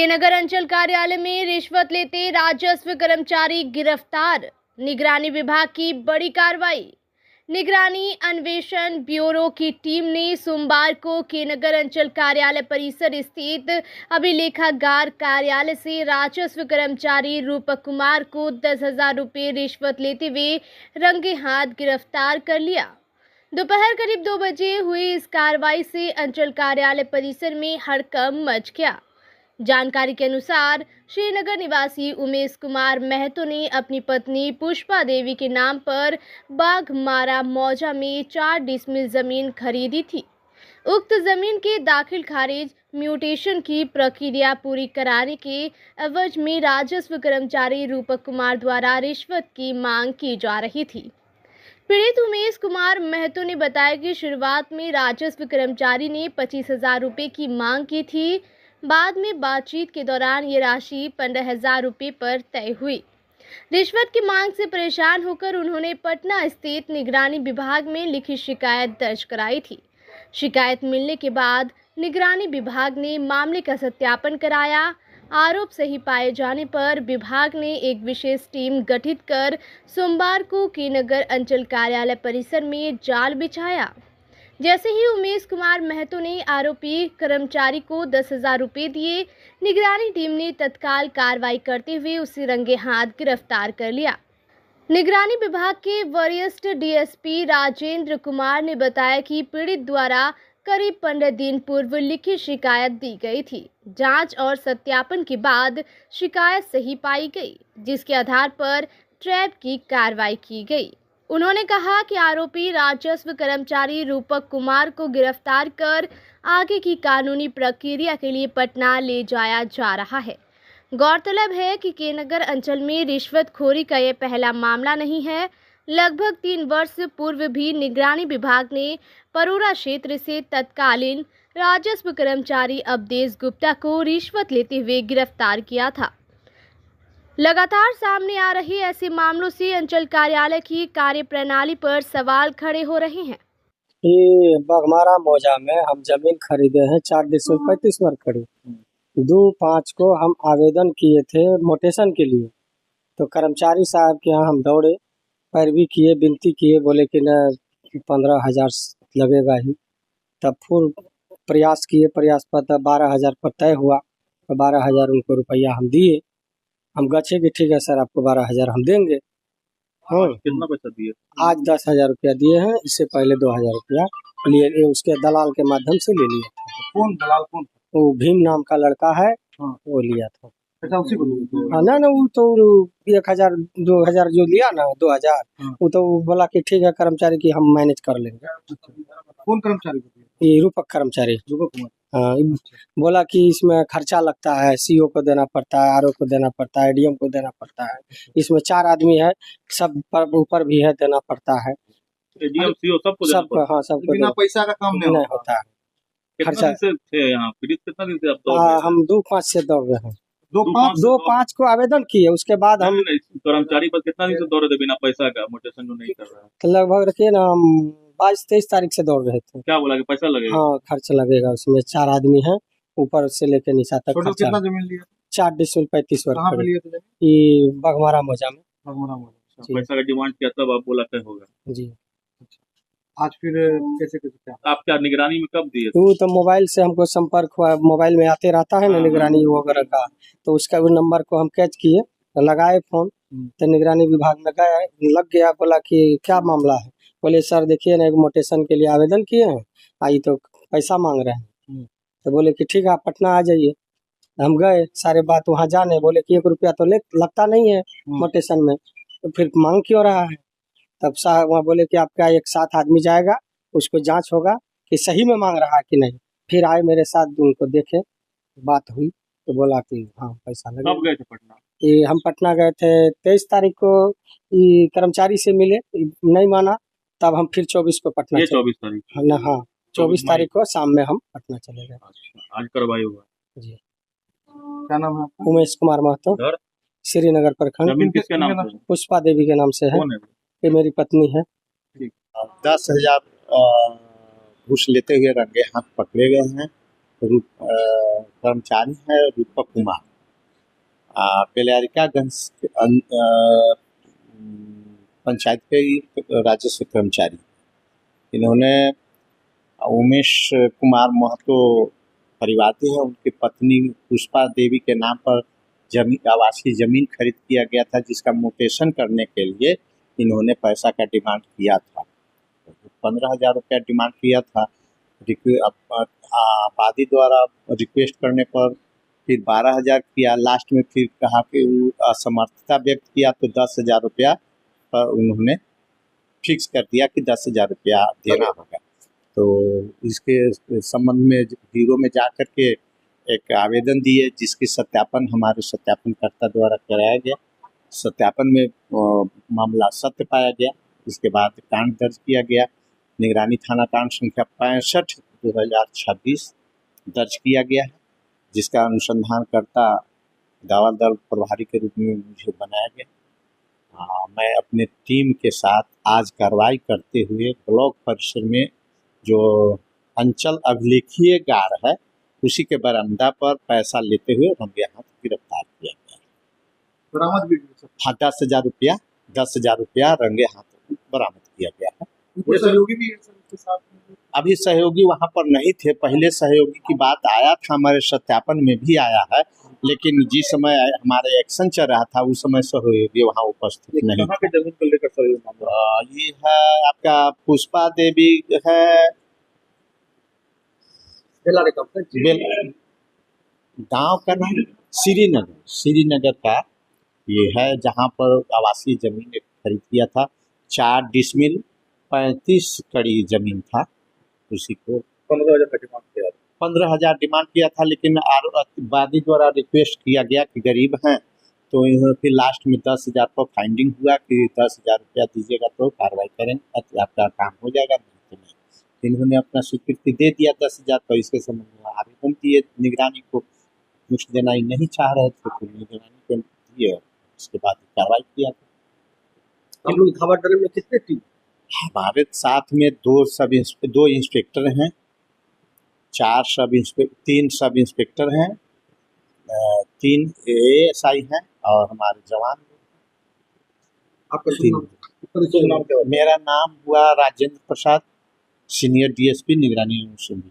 नगर अंचल कार्यालय में रिश्वत लेते राजस्व कर्मचारी गिरफ्तार। निगरानी विभाग की बड़ी कार्रवाई। निगरानी अन्वेषण ब्यूरो की टीम ने सोमवार को के नगर अंचल कार्यालय परिसर स्थित अभिलेखागार कार्यालय से राजस्व कर्मचारी रूपक कुमार को 10,000 रुपये रिश्वत लेते हुए रंगे हाथ गिरफ्तार कर लिया। दोपहर करीब 2 बजे हुई इस कार्रवाई से अंचल कार्यालय परिसर में हड़कंप मच गया। जानकारी के अनुसार श्रीनगर निवासी उमेश कुमार महतो ने अपनी पत्नी पुष्पा देवी के नाम पर बाघमारा मौजा में 4 डिसमिल जमीन खरीदी थी। उक्त जमीन के दाखिल खारिज म्यूटेशन की प्रक्रिया पूरी कराने के एवज में राजस्व कर्मचारी रूपक कुमार द्वारा रिश्वत की मांग की जा रही थी। पीड़ित उमेश कुमार महतो ने बताया कि शुरुआत में राजस्व कर्मचारी ने 25,000 रुपये की मांग की थी। बाद में बातचीत के दौरान ये राशि 15,000 रुपये पर तय हुई। रिश्वत की मांग से परेशान होकर उन्होंने पटना स्थित निगरानी विभाग में लिखित शिकायत दर्ज कराई थी। शिकायत मिलने के बाद निगरानी विभाग ने मामले का सत्यापन कराया। आरोप सही पाए जाने पर विभाग ने एक विशेष टीम गठित कर सोमवार को के नगर अंचल कार्यालय परिसर में जाल बिछाया। जैसे ही उमेश कुमार महतो ने आरोपी कर्मचारी को 10,000 रुपये दिए, निगरानी टीम ने तत्काल कार्रवाई करते हुए उसे रंगे हाथ गिरफ्तार कर लिया। निगरानी विभाग के वरिष्ठ डीएसपी राजेंद्र कुमार ने बताया कि पीड़ित द्वारा करीब 15 दिन पूर्व लिखित शिकायत दी गई थी। जांच और सत्यापन के बाद शिकायत सही पाई गई, जिसके आधार पर ट्रैप की कार्रवाई की गई। उन्होंने कहा कि आरोपी राजस्व कर्मचारी रूपक कुमार को गिरफ्तार कर आगे की कानूनी प्रक्रिया के लिए पटना ले जाया जा रहा है। गौरतलब है कि के नगर अंचल में रिश्वतखोरी का यह पहला मामला नहीं है। लगभग 3 वर्ष पूर्व भी निगरानी विभाग ने परोरा क्षेत्र से तत्कालीन राजस्व कर्मचारी अवधेश गुप्ता को रिश्वत लेते हुए गिरफ्तार किया था। लगातार सामने आ रहे ऐसे मामलों से अंचल कार्यालय की कार्यप्रणाली पर सवाल खड़े हो रहे हैं। ये बाघमारा मौजा में हम जमीन खरीदे हैं 4 डिसमिल 35 वर्ग खड़ी। 2/5 को हम आवेदन किए थे मोटेशन के लिए, तो कर्मचारी साहब के यहाँ हम दौड़े, पैरवी किए, विनती किए, बोले कि न 15,000 लगेगा ही। तब फिर प्रयास किए, प्रयास पर तब 12,000 पर तय हुआ, तो 12,000 उनको रुपया हम दिए। हम गच्छे कि ठीक है सर, आपको 12,000 हम देंगे। हाँ, कितना पैसा दिए? आज 10,000 रुपया दिए हैं। इससे पहले 2,000 रुपया लिए, उसके दलाल के माध्यम से ले लिया था। कौन दलाल कौन? वो भीम नाम का लड़का है। हाँ। वो लिया था। अच्छा, उसी को दिए? हाँ ना, वो तो 1,000 2,000 जो लिया ना, 2,000, वो तो बोला कि ठीक है कर्मचारी की हम मैनेज कर लेंगे। कौन कर्मचारी को दिए? ये रूपक कर्मचारी। रूपक कुमार। हाँ, बोला कि इसमें खर्चा लगता है, सीओ को देना पड़ता है, आरओ को देना पड़ता है, डीएम को देना पड़ता है। इसमें 4 आदमी है, सब पर ऊपर भी है, देना पड़ता है। डीएम सीओ सबको? हाँ, सबको बिना पैसा का काम नहीं होता है। कितना दिन से थे यहाँ? पीड़ित कितना दिन से आप दौड़ रहे थे? हम 2/5 से दौड़ रहे हैं। 2/5 को आवेदन किए, उसके बाद हम कर्मचारी पर कितना दिन से दौड़ रहे थे बिना पैसा का? मोटेशन जो नहीं कर रहा है, तो लगभग रखिए ना, हम 22-23 तारीख से दौड़ रहे थे। क्या बोला कि पैसा लगेगा? हाँ, खर्च लगेगा। उसमें 4 आदमी हैं, ऊपर से लेके नीचा तक खर्चा। कितना जमीन लिया? 4 डिसमिल 35 वर्ग। कहाँ पे लिए थे? ये बाघमारा मौजा में। पैसा का डिमांड किया तब आप बोला तय होगा जी। आज फिर कैसे क्या आप क्या निगरानी में कब दिए? वो तो मोबाइल से हमको संपर्क हुआ, मोबाइल में आते रहता है ना निगरानी वगैरह का, तो उसका वो नंबर को हम कैच किए, लगाए फोन, तो निगरानी विभाग में गए, लग गया। बोला कि क्या मामला है? बोले सर देखिए ना, एक मोटेशन के लिए आवेदन किए हैं, आई तो पैसा मांग रहे हैं। तो बोले कि ठीक है, आप पटना आ जाइए। हम गए, सारे बात वहाँ जाने, बोले कि 1 रुपया तो लगता नहीं है मोटेशन में, तो फिर मांग क्यों रहा है? तब साहब वहाँ बोले कि आपका एक साथ आदमी जाएगा, उसको जांच होगा कि सही में मांग रहा है कि नहीं। फिर आए मेरे साथ, उनको देखे, बात हुई, तो बोला कि हाँ पैसा लगेगा। कब गए थे पटना? ये हम पटना गए थे 23 तारीख को, ये कर्मचारी से मिले, नहीं माना, तब हम फिर 24 को पटना। 24 तारीख? हाँ, 24 तारीख को शाम में हम पटना चले गए। आज कार्रवाई हुआ जी। क्या नाम है? उमेश कुमार महतो, श्रीनगर प्रखंड। जमीन किसके नाम से? पुष्पा देवी के नाम से है। कौन है? ये मेरी पत्नी है। 10,000 घूस लेते हुए रंगे हाथ पकड़े गए हैं। कर्मचारी है रूपक कुमार, पेलारिकागंज पंचायत के राजस्व कर्मचारी। इन्होंने उमेश कुमार महतो परिवादी है, उनकी पत्नी पुष्पा देवी के नाम पर आवासीय जमीन खरीद किया गया था, जिसका म्यूटेशन करने के लिए इन्होंने पैसा का डिमांड किया था। 15,000 रुपया डिमांड किया था। वादी द्वारा रिक्वेस्ट करने पर फिर 12,000 किया। लास्ट में फिर कहा कि असमर्थता व्यक्त किया तो 10,000 रुपया पर उन्होंने फिक्स कर दिया कि 10,000 रुपया देना होगा। तो इसके संबंध में ब्यूरो में जा कर के एक आवेदन दिए, जिसकी सत्यापन हमारे सत्यापनकर्ता द्वारा कराया गया। सत्यापन में मामला सत्य पाया गया। इसके बाद कांड दर्ज किया गया। निगरानी थाना कांड संख्या 65/2026 दर्ज किया गया है, जिसका अनुसंधानकर्ता दावा दल प्रभारी के रूप में मुझे बनाया गया। मैं अपने टीम के साथ आज कार्रवाई करते हुए ब्लॉक परिसर में जो अंचल अभिलेखीय गार है, उसी के बरामदा पर पैसा लेते हुए रंगे हाथ गिरफ्तार किया गया। बरामद भी हाँ, 10,000 रुपया रंगे हाथ बरामद किया गया है। सहयोगी भी है सर उसके साथ में? अभी सहयोगी वहाँ पर नहीं थे। पहले सहयोगी की बात आया था, हमारे सत्यापन में भी आया है, लेकिन जिस समय हमारे एक्शन चल रहा था उस समय सहयोगी वहाँ उपस्थित नहीं कहाँ पे जमीन को लेकर सर ये मामला? ये है आपका पुष्पा देवी है, गांव का नाम श्रीनगर का ये है, जहाँ पर आवासीय जमीन खरीद किया था। 4 डिसमिल 35 कड़ी जमीन था, उसी को 15,000 का डिमांड किया। 15,000 डिमांड किया था, लेकिन वादी द्वारा रिक्वेस्ट किया गया कि गरीब हैं, तो इन्होंने फिर लास्ट में 10,000 पर फाइंडिंग हुआ कि 10,000 रुपया दीजिएगा तो कार्रवाई करेंगे, आपका काम हो जाएगा, नहीं तो नहीं। इन्होंने अपना स्वीकृति दे दिया 10,000 पर। इसके संबंध में आवेदन दिए निगरानी को, कुछ देना ही नहीं चाह रहे थे, तो निगरानी को दिए, उसके बाद कार्रवाई किया। हम लोग धावाडर में कितने टीम? हमारे साथ में 2 इंस्पेक्टर हैं, 3 सब इंस्पेक्टर हैं, 3 ASI हैं और हमारे जवान। आपका नाम क्या? मेरा नाम हुआ राजेंद्र प्रसाद, सीनियर DSP निगरानी अनुसंधान।